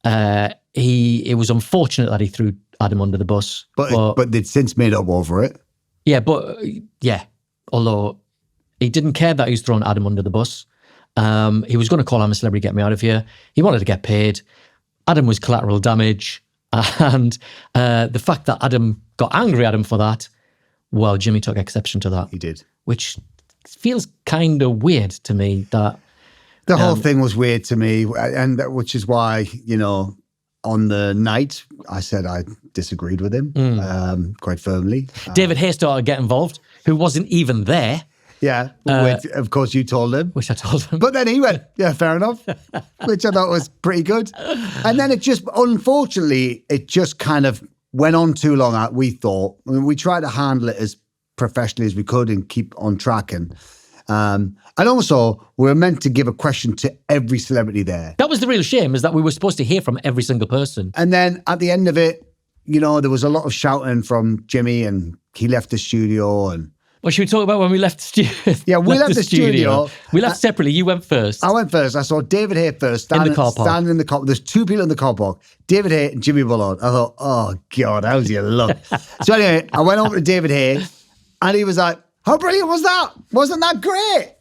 It was unfortunate that he threw Adam under the bus. But they'd since made up over it. Yeah, although he didn't care that he was throwing Adam under the bus. He was going to call I'm a Celebrity, Get Me Out of Here. He wanted to get paid. Adam was collateral damage. And the fact that Adam got angry at him for that, well, Jimmy took exception to that. He did. Which feels kind of weird to me that... The whole thing was weird to me, and which is why, on the night, I said I disagreed with him quite firmly. David Hay started to get involved, who wasn't even there. Yeah, which, of course you told him. Which I told him. But then he went, yeah, fair enough, which I thought was pretty good. And then unfortunately, it just kind of went on too long, we thought. I mean, we tried to handle it as professionally as we could and keep on track. And also, we were meant to give a question to every celebrity there. That was the real shame, is that we were supposed to hear from every single person. And then at the end of it, there was a lot of shouting from Jimmy and he left the studio and... Well, should we talk about when we left the studio? Yeah, we left the studio. We left separately. You went first. I went first. I saw David Hay first. Standing in the car park. There's two people in the car park. David Hay and Jimmy Bullard. I thought, oh, God, how's your luck? So anyway, I went over to David Hay and he was like, how brilliant was that? Wasn't that great?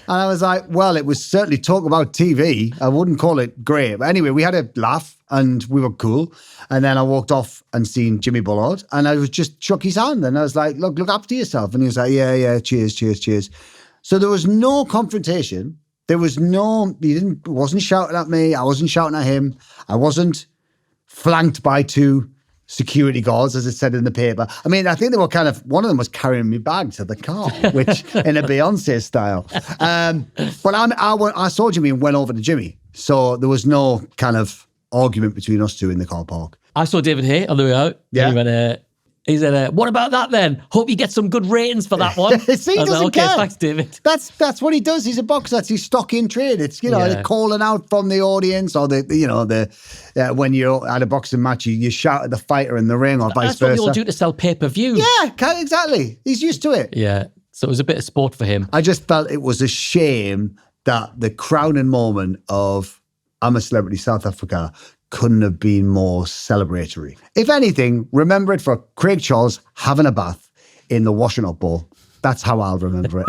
And I was like, well, it was certainly talk about TV. I wouldn't call it great. But anyway, we had a laugh and we were cool. And then I walked off and seen Jimmy Bullard and I was just shook his hand and I was like, look after yourself. And he was like, yeah, cheers. So there was no confrontation. He wasn't shouting at me. I wasn't shouting at him. I wasn't flanked by two security guards, as it said in the paper. I mean, I think they were one of them was carrying me bag to the car, which in a Beyonce style. But I saw Jimmy and went over to Jimmy. So there was no kind of argument between us two in the car park. I saw David Hay on the way out. Yeah. He said, what about that then? Hope you get some good ratings for that one. See, he doesn't care. Thanks, David. That's what he does. He's a boxer. That's his stock in trade. It's, the calling out from the audience or when you're at a boxing match, you shout at the fighter in the ring or vice versa. That's what they all do to sell pay-per-view. Yeah, exactly. He's used to it. Yeah. So it was a bit of sport for him. I just felt it was a shame that the crowning moment of I'm a Celebrity South Africa couldn't have been more celebratory. If anything, remember it for Craig Charles having a bath in the washing up bowl. That's how I'll remember it.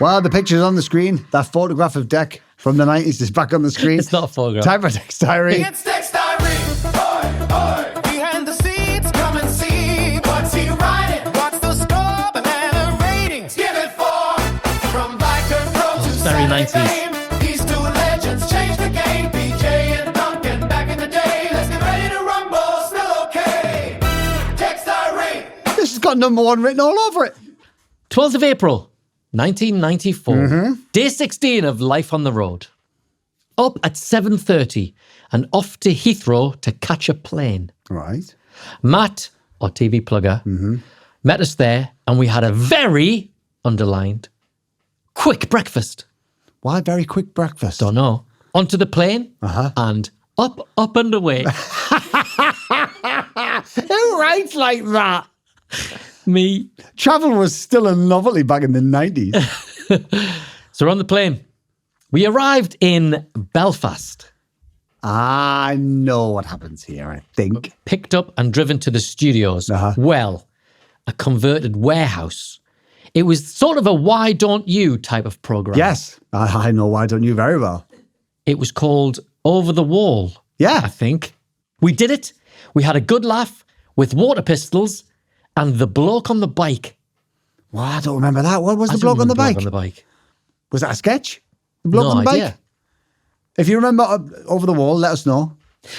Well, the picture's on the screen. That photograph of Deck from the 90s is back on the screen. It's not a photograph. Time for Deck's Diary. It's Deck's Diary. Behind the scenes, come and see. What's he writing? What's the score? Banana ratings. Give it 4. From biker pro to Very 90s. fame. These two legends changed the game. BJ and Duncan back in the day. Let's get ready to rumble. Still okay. Deck's Diary. This has got number 1 written all over it. 12th of April, 1994. Day 16 of Life on the Road. Up at 7:30 and off to Heathrow to catch a plane. Right. Matt, our TV plugger, met us there and we had a very, underlined, quick breakfast. Why very quick breakfast? Don't know. Onto the plane and up and away. Who writes like that? Me. Travel was still a novelty back in the 90s. So we're on the plane. We arrived in Belfast, I know what happens here, I think. picked up and driven to the studios. Well, a converted warehouse. It was sort of a why don't you type of program. Yes, I know Why Don't You very well. It was called Over the Wall, Yeah. I think. We did it. We had a good laugh with water pistols and the bloke on the bike. Well, I don't remember that. What was I the don't bloke on the remember bike? on the bike. Was that a sketch? The bloke No on the bike? idea. If you remember Over the Wall, let us know.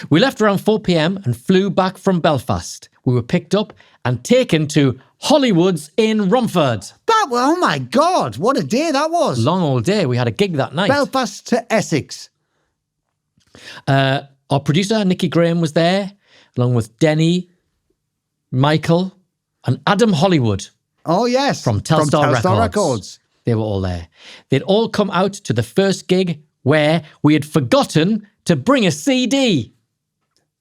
We left around 4 p.m. and flew back from Belfast. We were picked up and taken to Hollywood's in Romford. Oh my God, what a day that was. Long old day. We had a gig that night. Belfast to Essex. Our producer, Nicky Graham, was there, along with Denny, Michael, and Adam Hollywood Oh, yes. from Telstar Records. They were all there. They'd all come out to the first gig where we had forgotten to bring a CD.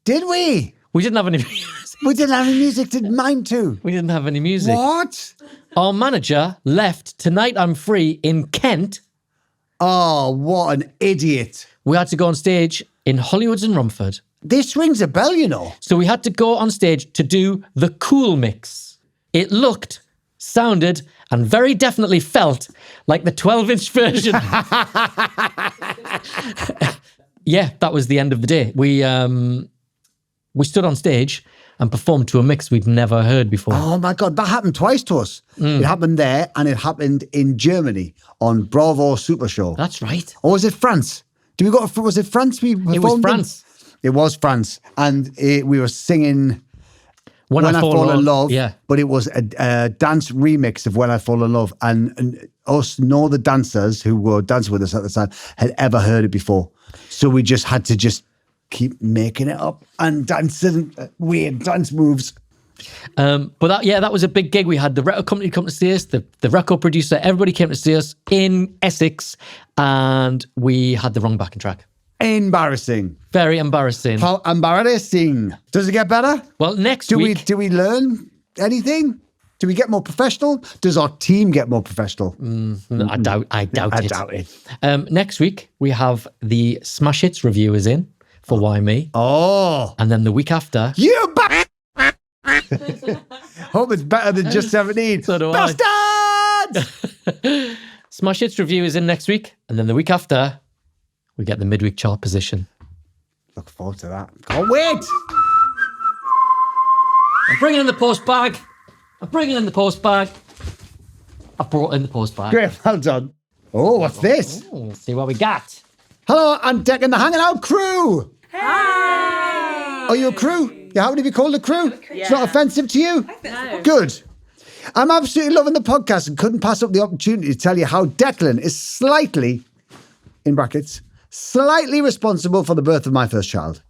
Did we? We didn't have any music. We didn't have any music to mind to. We didn't have any music. What? Our manager left Tonight I'm Free in Kent. Oh, what an idiot. We had to go on stage in Hollywood's in Romford. This rings a bell, you know. So we had to go on stage to do the cool mix. It looked, sounded, and very definitely felt like the 12-inch version. Yeah, that was the end of the day. We stood on stage and performed to a mix we'd never heard before. Oh my God, that happened twice to us. It happened there and it happened in Germany on Bravo Super Show. That's right. Or was it France? Was it France we performed It was in? France. It was France. And we were singing When I Fall in Love. Yeah. But it was a dance remix of When I Fall in Love. And us, no the dancers who were dancing with us at the time had ever heard it before. So we just had to keep making it up and dancing weird dance moves. But that was a big gig. We had the record company come to see us, the record producer, everybody came to see us in Essex, and we had the wrong backing track. Embarrassing. Very embarrassing. How embarrassing. Does it get better? Well, next Do week... we learn anything? Do we get more professional? Does our team get more professional? I doubt I it. doubt it. Next week, we have the Smash Hits reviewers in for Why Me. Oh. And then the week after... You Hope it's better than just 17. So do I. Bastards! Smash Hits review is in next week. And then the week after, we get the midweek chart position. Look forward to that. Can't wait. I'm bringing in the post bag. I've brought in the post bag. Great, well done. Oh, what's this? Let's see what we got. Hello, I'm Deck and the Hanging Out crew. Hi! Are you a crew? You happen to be called a crew? It's not offensive to you? No. Good. I'm absolutely loving the podcast and couldn't pass up the opportunity to tell you how Declan is slightly, in brackets, slightly responsible for the birth of my first child.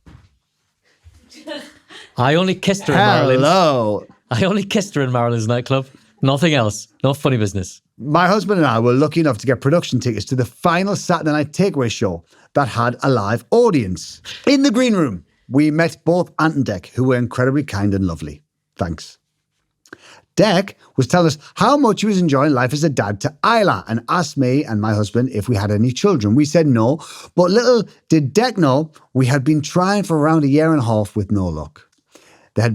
I only kissed her in Marilyn's. Hello. I only kissed her in Marilyn's nightclub. Nothing else. No funny business. My husband and I were lucky enough to get production tickets to the final Saturday night takeaway show that had a live audience. In the green room, we met both Ant and Dec, who were incredibly kind and lovely. Thanks. Dec was telling us how much he was enjoying life as a dad to Isla and asked me and my husband if we had any children. We said no, but little did Dec know we had been trying for around a year and a half with no luck.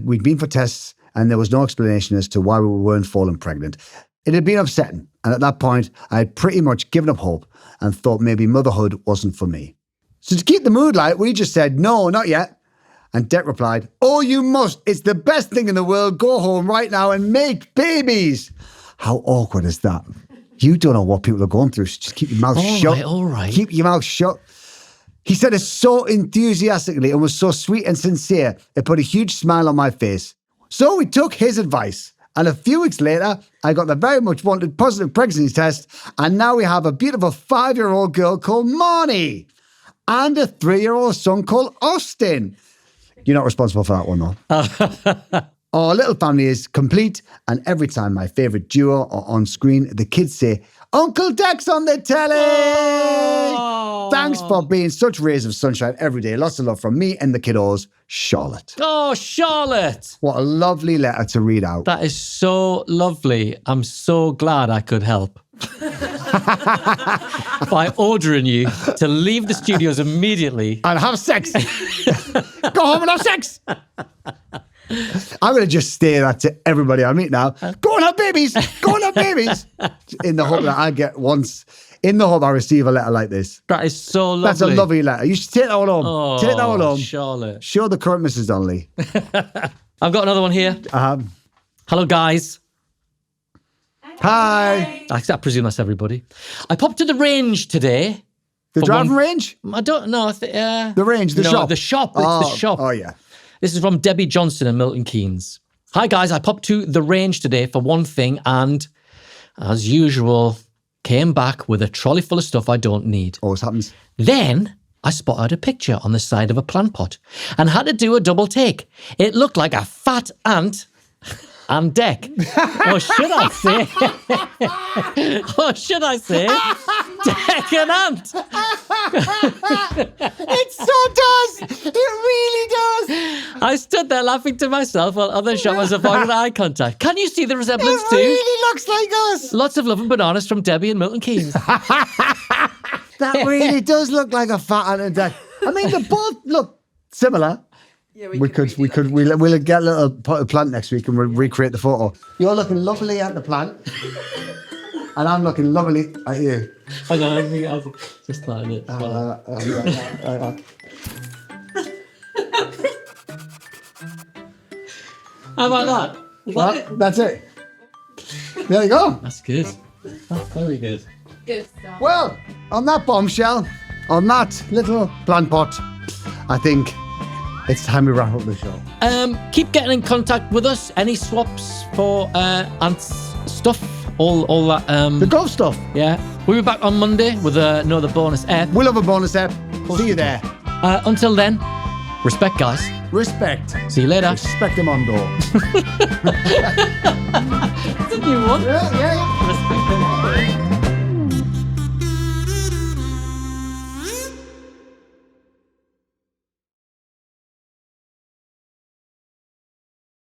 We'd been for tests and there was no explanation as to why we weren't falling pregnant. It had been upsetting, and at that point, I had pretty much given up hope and thought maybe motherhood wasn't for me. So to keep the mood light, we just said, no, not yet. And Dec replied, oh, you must. It's the best thing in the world. Go home right now and make babies. How awkward is that? You don't know what people are going through, so just keep your mouth shut. All right. Keep your mouth shut. He said it so enthusiastically and was so sweet and sincere, it put a huge smile on my face. So we took his advice. And a few weeks later, I got the very much wanted positive pregnancy test. And now we have a beautiful 5-year-old girl called Marnie and a 3-year-old son called Austin. You're not responsible for that one, though. Our little family is complete. And every time my favourite duo are on screen, the kids say, Uncle Dec's on the telly! Oh. Thanks for being such rays of sunshine every day. Lots of love from me and the kiddos, Charlotte. Oh, Charlotte. What a lovely letter to read out. That is so lovely. I'm so glad I could help. By ordering you to leave the studios immediately. And have sex. Go home and have sex. I'm going to just say that to everybody I meet now. Go and have babies. Go and have babies. In the hope that I get once. In the hope I receive a letter like this. That is so lovely. That's a lovely letter. You should take that one home. Oh, take that one home. Charlotte. Show the current Mrs. Donnelly. I've got another one here. Hello, guys. Hi. I presume that's everybody. I popped to the range today. The driving range? I don't know. The range, the no, shop. The shop. It's the shop. Oh, yeah. This is from Debbie Johnson in Milton Keynes. Hi, guys. I popped to the range today for one thing and, as usual, came back with a trolley full of stuff I don't need. Always happens. Then I spotted a picture on the side of a plant pot and had to do a double take. It looked like a fat ant and Dec. Or should I say? Dec and ant? It so does. It really does. I stood there laughing to myself while other shoppers avoided eye contact. Can you see the resemblance too? It really looks like us. Lots of love and bananas from Debbie and Milton Keynes. That really does look like a fat ant and Dec. I mean, they both look similar. Yeah, we'll get a little plant next week and we'll recreate the photo. You're looking lovely at the plant. And I'm looking lovely at you. I know, I was just like it. How about that? That's it. There you go. That's good. That's very good. Good stuff. Well, on that bombshell, on that little plant pot, I think it's time we wrap up the show. Keep getting in contact with us. Any swaps for ants stuff? All that. The golf stuff. Yeah. We'll be back on Monday with another bonus ep. We'll have a bonus ep. See you there. Until then, respect, guys. Respect. See you later. Respect them on door. That's a new one. Yeah.